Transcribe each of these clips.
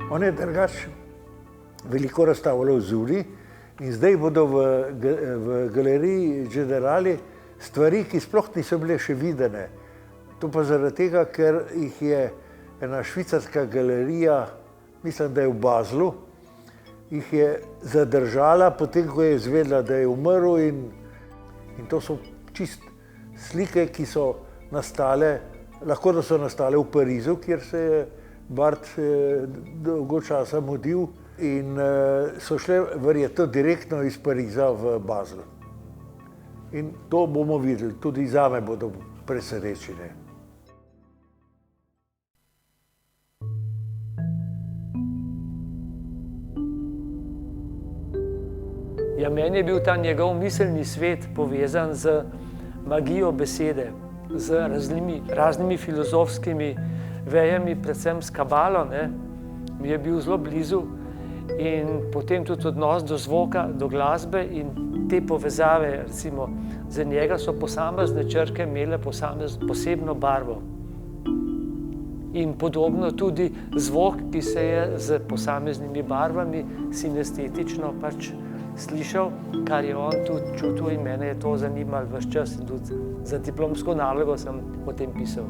On je drugače veliko razstavljal zunaj in zdaj bodo v galeriji Generali stvari, ki sploh niso bile še videne. To pa zaradi tega, ker jih je ena švicarska galerija, mislim, da je v Baslu, jih je zadržala, potem ko je izvedela, da je umrl in to so čist slike, ki so nastale, lahko da so nastale v Parizu, kjer se je Barth dolgo časa mudil in so šle verjetno direktno iz Pariza v Basel. In to bomo videli, tudi zame bodo presrečene. Ja, meni je bil ta njegov miselni svet povezan z magijo besede, z raznimi filozofskimi vejami, predvsem s kabalo, mi je bil zelo blizu in potem tudi odnos do zvoka, do glasbe in te povezave, recimo, za njega so posamezne črke imele posebno barvo. In podobno tudi zvok, ki se je z posameznimi barvami sinestetično pač slišal, kar je on tudi čutil in mene je to zanimalo ves čas in tudi za diplomsko nalogo sem o tem pisal.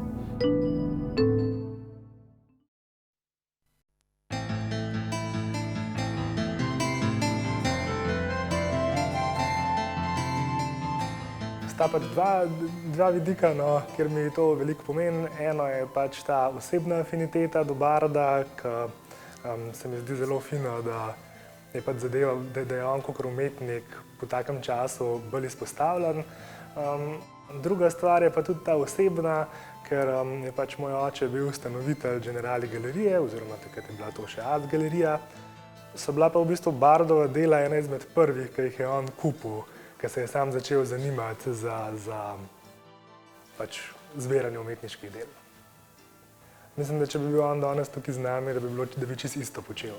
Sta pač dva vidika, kjer mi to veliko pomeni. Eno je pač ta osebna afiniteta do Barda, ki se mi zdi zelo fino, da je pač zadeva, da je on kot umetnik po takem času bolj izpostavljen. Druga stvar je pa tudi ta osebna, ker je pač moj oče bil ustanovitelj Generali galerije, oziroma takrat je bila to še Art galerija. So bila pa v bistvu Bardova dela ena izmed prvih, ki jih je on kupil, ker se je sam začel zanimati za pač zbiranje umetniških del. Mislim, da če bi bil on danes tukaj z nami, da bi čisto isto počel.